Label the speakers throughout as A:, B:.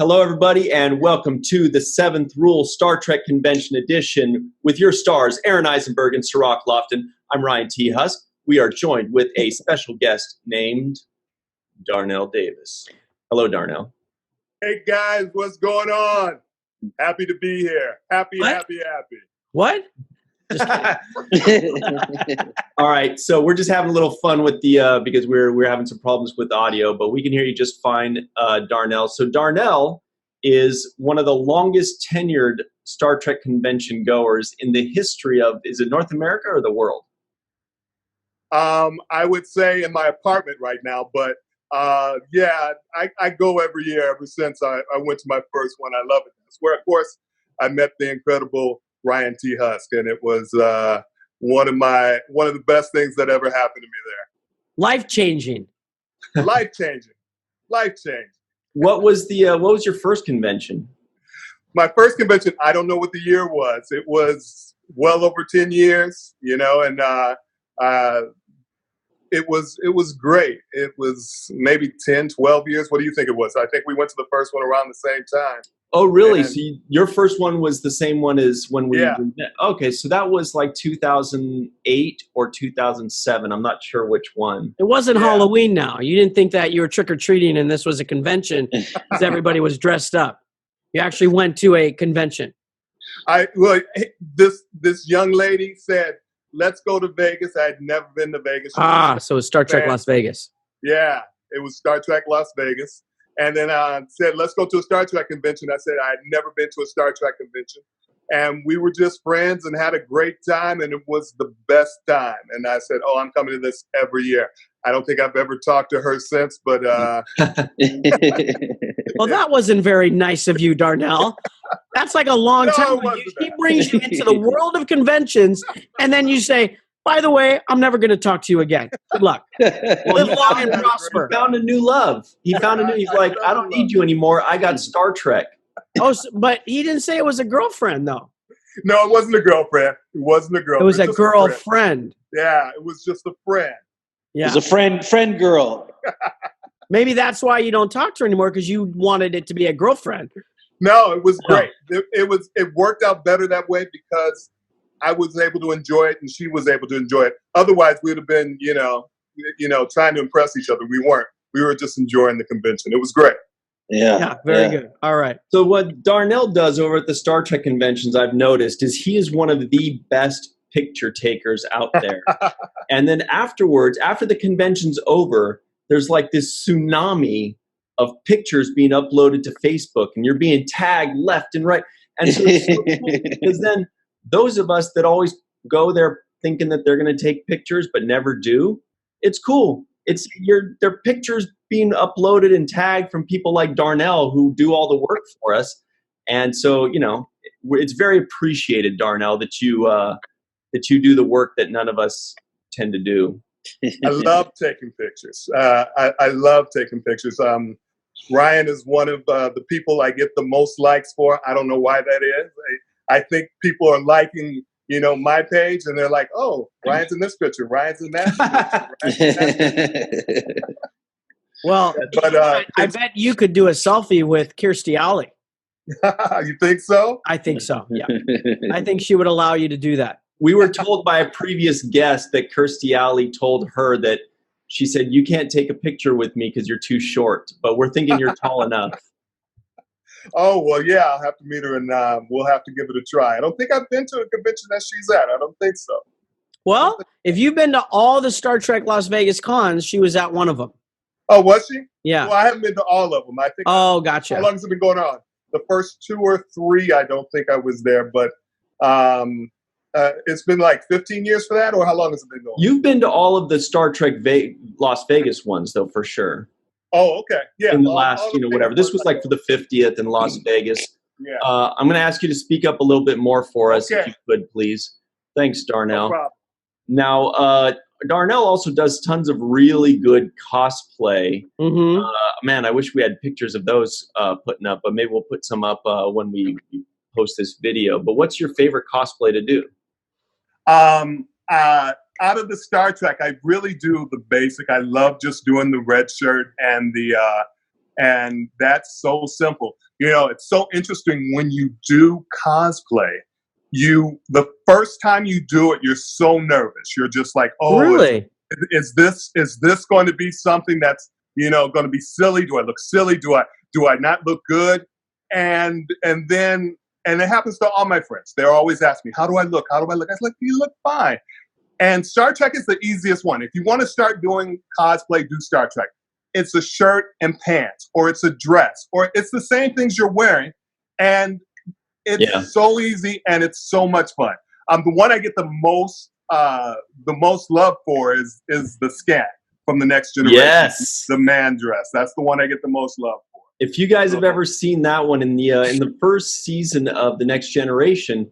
A: Hello, everybody, and welcome to the Seventh Rule Star Trek Convention Edition with your stars, Aron Eisenberg and Sirach Lofton. I'm Ryan T. Husk. We are joined with a special guest named Darnell Davis. Hello, Darnell.
B: Hey, guys, what's going on? Happy to be here. Happy.
C: What?
A: All right, so we're just having a little fun with the because we're having some problems with audio, but we can hear you just fine, Darnell. So Darnell is one of the longest tenured Star Trek convention goers in the history of, is it North America or the world?
B: I would say in my apartment right now, but yeah, I go every year ever since I went to my first one. I love it. That's where, of course, I met the incredible Ryan T. Husk, and it was one of the best things that ever happened to me there.
C: Life-changing.
B: Life-changing.
A: What was your first convention?
B: My first convention, I don't know what the year was. It was well over 10 years, and it was great. It was maybe 10, 12 years. What do you think it was? I think we went to the first one around the same time.
A: Oh, really? So your first one was the same one as when we met. Okay, so that was like 2008 or 2007. I'm not sure which one.
C: It wasn't Halloween now. You didn't think that you were trick-or-treating and this was a convention because everybody was dressed up. You actually went to a convention.
B: This young lady said, let's go to Vegas. I had never been to Vegas.
C: So it's Star Trek Las Vegas.
B: Yeah, it was Star Trek Las Vegas. And then said, let's go to a Star Trek convention. I said, I had never been to a Star Trek convention. And we were just friends and had a great time, and it was the best time. And I said, oh, I'm coming to this every year. I don't think I've ever talked to her since, but...
C: Well, that wasn't very nice of you, Darnell. That's like a long time. He brings you into the world of conventions, and then you say, by the way, I'm never going to talk to you again. Good luck. Live long and prosper.
A: He found a new love. He's like, I don't need you anymore. I got Star Trek.
C: Oh, but he didn't say it was a girlfriend, though.
B: No, it wasn't a girlfriend. It wasn't a girlfriend.
C: It was a girlfriend.
B: Yeah, it was just a friend.
D: Yeah. It was a friend girl.
C: Maybe that's why you don't talk to her anymore, because you wanted it to be a girlfriend.
B: No, it was great. It worked out better that way because I was able to enjoy it and she was able to enjoy it. Otherwise, we would have been, trying to impress each other. We weren't. We were just enjoying the convention. It was great.
C: Yeah, very good. All right.
A: So what Darnell does over at the Star Trek conventions, I've noticed, is he is one of the best picture takers out there. And then afterwards, after the convention's over, there's like this tsunami of pictures being uploaded to Facebook, and you're being tagged left and right. And so it's so cool because then those of us that always go there thinking that they're going to take pictures but never do, it's cool. They're pictures being uploaded and tagged from people like Darnell who do all the work for us. And so, it's very appreciated, Darnell, that you do the work that none of us tend to do.
B: I love taking pictures. I love taking pictures. Ryan is one of the people I get the most likes for. I don't know why that is. I think people are liking, my page, and they're like, "Oh, Ryan's in this picture. Ryan's in that picture."
C: Well, but I bet you could do a selfie with Kirstie Alley.
B: You think so?
C: I think so. Yeah, I think she would allow you to do that.
A: We were told by a previous guest that Kirstie Alley told her that she said, "You can't take a picture with me because you're too short, but we're thinking you're tall enough."
B: Oh, well, yeah, I'll have to meet her and we'll have to give it a try. I don't think I've been to a convention that she's at. I don't think so.
C: Well, if you've been to all the Star Trek Las Vegas cons, she was at one of them.
B: Oh, was she?
C: Yeah.
B: Well, I haven't been to all of them. I think.
C: Oh, gotcha.
B: How long has it been going on? The first 2 or 3, I don't think I was there, but it's been like 15 years for that, or how long has it been going?
A: You've been to all of the Star Trek Las Vegas ones, though, for sure.
B: Oh, okay. Yeah.
A: In the last, whatever. This was like for the 50th in Las Vegas.
B: Yeah.
A: I'm going to ask you to speak up a little bit more for us, if you could, please. Thanks, Darnell.
B: No problem.
A: Now, Darnell also does tons of really good cosplay.
C: Mm-hmm.
A: Man, I wish we had pictures of those putting up, but maybe we'll put some up when we post this video. But what's your favorite cosplay to do?
B: Out of the Star Trek, I really do the basic. I love just doing the red shirt and and that's so simple. it's so interesting when you do cosplay. The first time you do it, you're so nervous. You're just like, oh,
C: really?
B: Is this going to be something that's going to be silly? Do I look silly? Do I not look good? And it happens to all my friends. They're always asking me, how do I look? How do I look? I was like, you look fine. And Star Trek is the easiest one. If you want to start doing cosplay, do Star Trek. It's a shirt and pants, or it's a dress, or it's the same things you're wearing, and it's so easy and it's so much fun. The one I get the most love for is the scat from The Next Generation.
A: Yes,
B: the man dress. That's the one I get the most love for.
A: If you guys have ever seen that one in the first season of The Next Generation,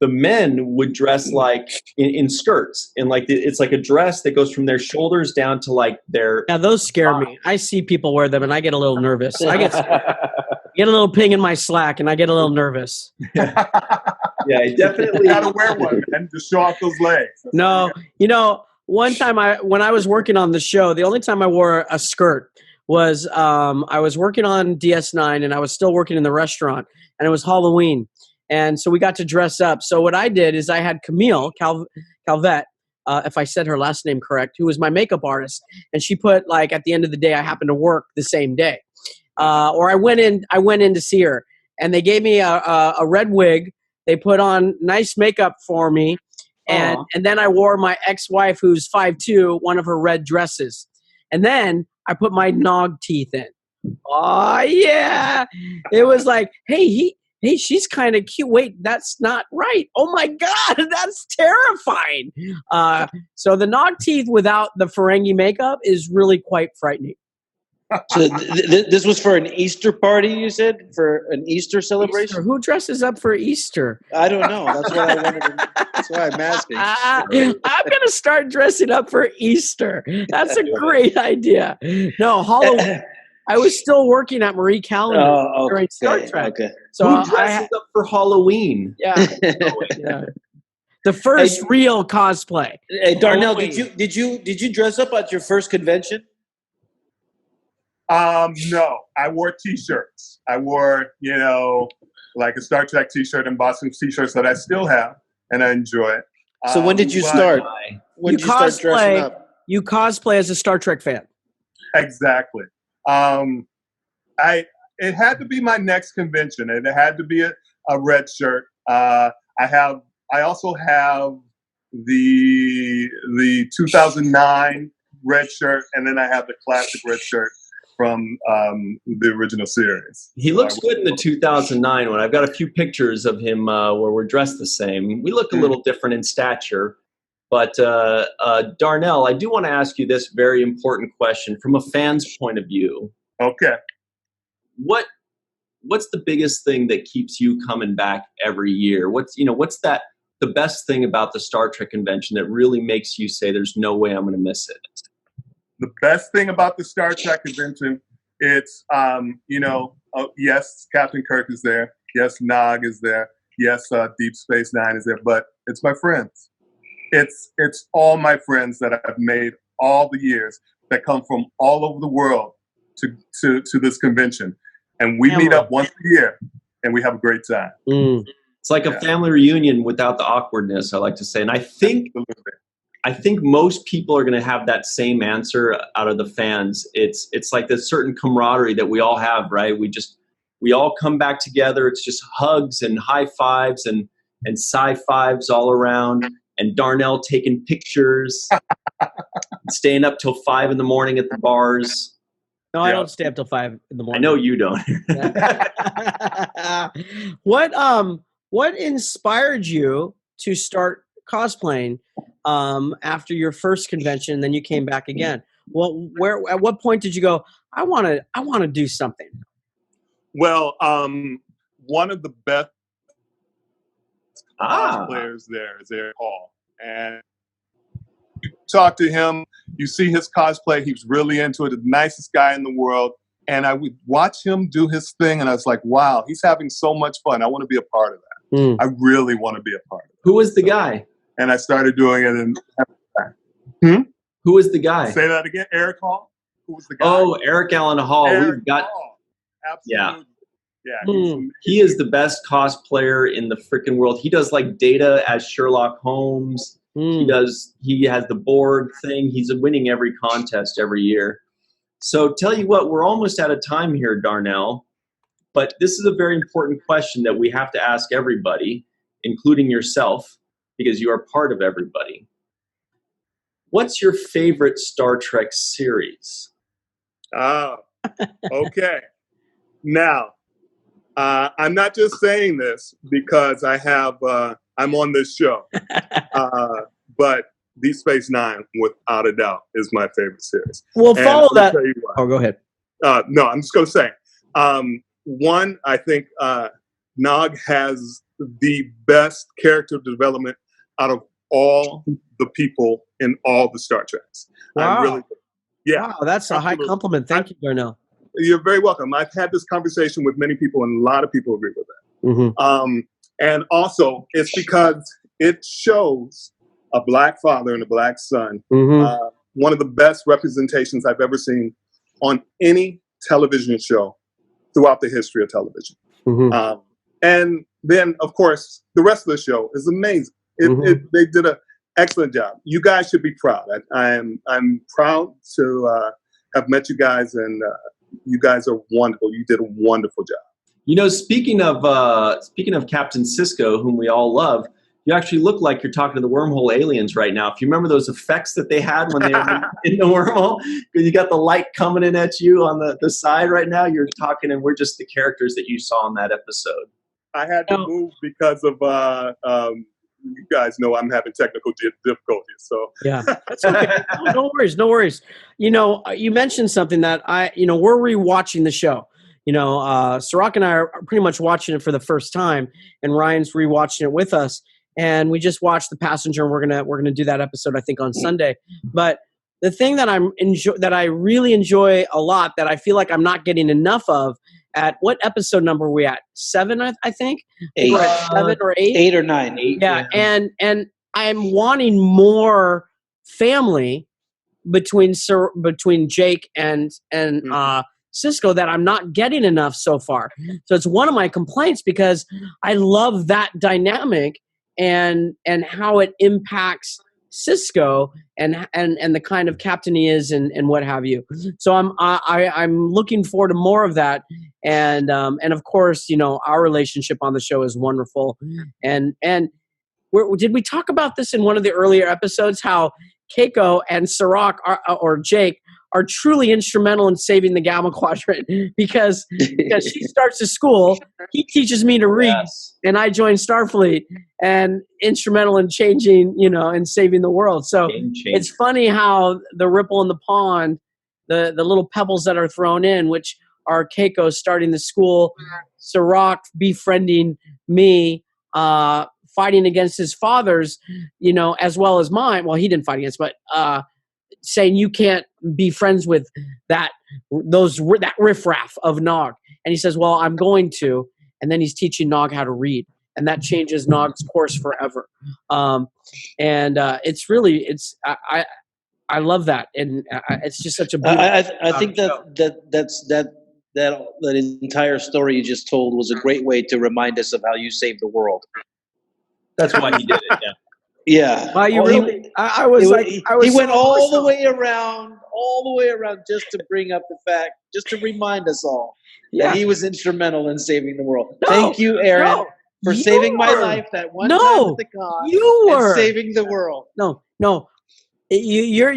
A: the men would dress like in skirts, and it's like a dress that goes from their shoulders down to like their.
C: Yeah, those scare me. I see people wear them, and I get a little nervous. I get a little ping in my slack, and I get a little nervous.
A: Yeah, I definitely
B: gotta wear one and to show off those legs.
C: No, one time when I was working on the show, the only time I wore a skirt was I was working on DS9, and I was still working in the restaurant, and it was Halloween. And so we got to dress up. So what I did is I had Camille Calvette, if I said her last name correct, who was my makeup artist. And she put, like, at the end of the day, I happened to work the same day. Or I went in to see her. And they gave me a red wig. They put on nice makeup for me. And then I wore my ex-wife, who's 5'2", one of her red dresses. And then I put my nog teeth in. Oh, yeah. It was like, hey, she's kind of cute. Wait, that's not right. Oh my God, that's terrifying. So the nog teeth without the Ferengi makeup is really quite frightening.
D: So this was for an Easter party, you said? For an Easter celebration?
C: Easter? Who dresses up for Easter?
D: I don't know. That's what I wanted. That's why I'm asking.
C: I'm going to start dressing up for Easter. That's a great idea. No, Halloween. I was still working at Marie Callender's during Star Trek.
D: Okay.
C: So
A: who dresses up for Halloween?
C: Yeah. The first real cosplay.
D: Hey, Darnell, did you dress up at your first convention?
B: No, I wore T-shirts. I wore, like a Star Trek T-shirt and Boston T-shirts that I still have, and I enjoy it.
D: So when did you start? When did you start dressing up?
C: You cosplay as a Star Trek fan.
B: Exactly. It had to be my next convention. It had to be a red shirt. I also have the 2009 red shirt, and then I have the classic red shirt from the original series.
A: He looks good in the 2009 one. I've got a few pictures of him where we're dressed the same. We look a little different in stature. But Darnell, I do want to ask you this very important question from a fan's point of view.
B: Okay.
A: What's the biggest thing that keeps you coming back every year? What's the best thing about the Star Trek convention that really makes you say there's no way I'm going to miss it?
B: The best thing about the Star Trek convention, it's yes, Captain Kirk is there. Yes, Nog is there. Yes, Deep Space Nine is there. But it's my friends. It's all my friends that I've made all the years that come from all over the world to this convention. And we meet up once a year and we have a great time.
A: It's like a family reunion without the awkwardness, I like to say. And I think most people are going to have that same answer out of the fans. It's like this certain camaraderie that we all have, right? We all come back together. It's just hugs and high fives and sci-fives all around. And Darnell taking pictures, staying up till 5 a.m. at the bars.
C: No, I don't stay up till 5 in the morning.
A: I know you don't.
C: What inspired you to start cosplaying after your first convention? And then you came back again. Well, at what point did you go, I want to do something?
B: Well, one of the best cosplayers there is Eric Hall, and you talk to him, you see his cosplay, he's really into it, the nicest guy in the world, and I would watch him do his thing, and I was like, wow, he's having so much fun. I want to be a part of that. I really want to be a part of it.
A: Who was the guy?
B: And I started doing it. And
A: Who was the guy?
B: Say that again. Eric Hall. Who was the guy?
A: Oh, Eric Allen Hall.
B: Eric Hall. Absolutely.
A: Yeah.
B: Yeah,
A: he is the best cosplayer in the freaking world. He does like Data as Sherlock Holmes. He has the board thing. He's winning every contest every year. So tell you what, we're almost out of time here, Darnell. But this is a very important question that we have to ask everybody, including yourself, because you are part of everybody. What's your favorite Star Trek series?
B: Okay. Now, I'm not just saying this because I'm on this show, but Deep Space Nine, without a doubt, is my favorite series.
C: We'll follow that.
B: Oh,
C: go ahead.
B: No, I'm just going to say, one, I think Nog has the best character development out of all the people in all the Star Treks.
C: Wow.
B: Yeah.
C: Wow, that's a high compliment. Thank you, Darnell.
B: You're very welcome. I've had this conversation with many people, and a lot of people agree with that. And also, it's because it shows a black father and a black son. One of the best representations I've ever seen on any television show throughout the history of television. And then, of course, the rest of the show is amazing. They did an excellent job. You guys should be proud. I'm proud to have met you guys, and you guys are wonderful. You did a wonderful job.
A: You know, speaking of Captain Sisko, whom we all love, you actually look like you're talking to the wormhole aliens right now. If you remember those effects that they had when they were in the wormhole, because you got the light coming in at you on the side right now, you're talking, and we're just the characters that you saw in that episode.
B: I had to move because of you guys know I'm having technical difficulties. So
C: yeah, that's okay. No worries. You know, you mentioned something that we're rewatching the show. You know, Sirach and I are pretty much watching it for the first time, and Ryan's rewatching it with us. And we just watched The Passenger, and we're gonna do that episode, I think, on Sunday. But the thing that I really enjoy a lot, that I feel like I'm not getting enough of, at what episode number are we at? 7, I think.
D: 8.
C: We're at 7 or 8.
D: 8 or 9.
C: 8, yeah, and I'm wanting more family between Jake and Sisko that I'm not getting enough so far. So it's one of my complaints, because I love that dynamic and how it impacts Sisko and the kind of captain he is and what have you. So I'm looking forward to more of that, and of course, you know, our relationship on the show is wonderful. And did we talk about this in one of the earlier episodes, how Keiko and Sirach or Jake are truly instrumental in saving the Gamma Quadrant, because she starts to school, he teaches me to read, and I join Starfleet, and instrumental in changing, you know, and saving the world. So it's funny how the ripple in the pond, the little pebbles that are thrown in, which are Keiko starting the school, Sirach befriending me, fighting against his father's, you know, as well as mine. Well, he didn't fight against, but saying you can't be friends with that riffraff of Nog. And he says, well, I'm going to. And then he's teaching Nog how to read. And that changes Nog's course forever. It's really, I love that. And it's just such a beautiful
D: I think that entire story you just told was a great way to remind us of how you saved the world.
A: That's why he did it, yeah.
D: Yeah.
C: Wow, you really? I was
D: he went all the way around, just to bring up the fact, just to remind us all that he was instrumental in saving the world. Thank you, Aaron, for saving my life that one time at the con.
C: You were
D: saving the world.
C: No. You're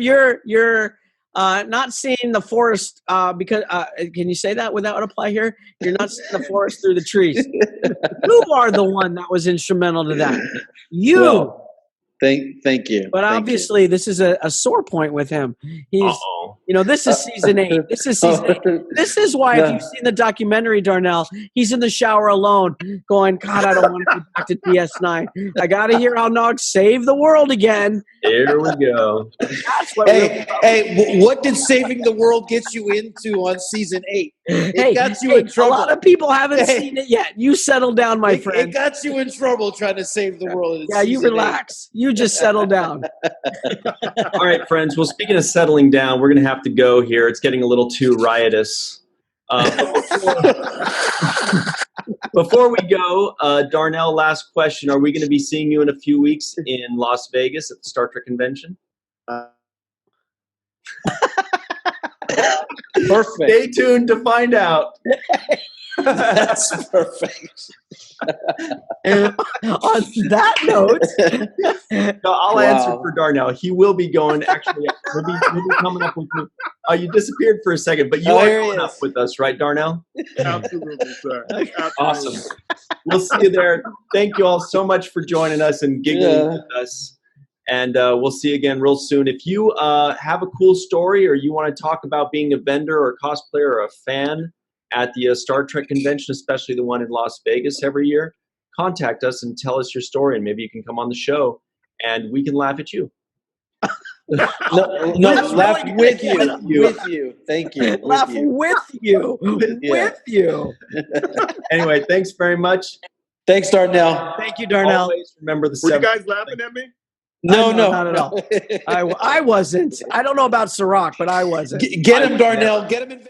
C: not seeing the forest because can you say that without apply here? You're not seeing the forest through the trees. You are the one that was instrumental to that. You.
D: Well, thank you.
C: But obviously, this is a sore point with him. He's, you know, this is season 8. This is season 8. This is why, if you've seen the documentary, Darnell, he's in the shower alone, going, God, I don't want to go back to DS9. I got to hear how Nog saved the world again.
A: Here we go.
C: That's what
D: what did saving the world get you into on season 8? It got you in trouble.
C: A lot of people haven't seen it yet. You settle down, my friend.
D: It got you in trouble trying to save the world.
C: Yeah, you relax. You just settle down.
A: All right, friends. Well, speaking of settling down, we're going to have to go here. It's getting a little too riotous. Before we go, Darnell, last question. Are we going to be seeing you in a few weeks in Las Vegas at the Star Trek convention?
D: Perfect.
A: Stay tuned to find out.
D: That's perfect.
C: And on that note,
A: No, I'll answer for Darnell. He will be going. Actually, he'll be coming up with me. You disappeared for a second, but you are going up with us, right, Darnell?
B: Absolutely, sir. Absolutely.
A: Awesome. We'll see you there. Thank you all so much for joining us and giggling with us. And we'll see you again real soon. If you have a cool story or you want to talk about being a vendor or a cosplayer or a fan at the Star Trek convention, especially the one in Las Vegas every year, contact us and tell us your story, and maybe you can come on the show and we can laugh at you.
D: No, laugh with you. Thank you.
C: Laugh with you. With you.
A: Anyway, thanks very much.
D: Thanks, Darnell.
C: Thank you, Darnell.
A: Always remember the
B: Were you
A: 7th.
B: guys laughing at me?
D: No,
C: not at all. I wasn't. I don't know about Ciroc, but I wasn't.
D: Get him, Darnell. Get him in.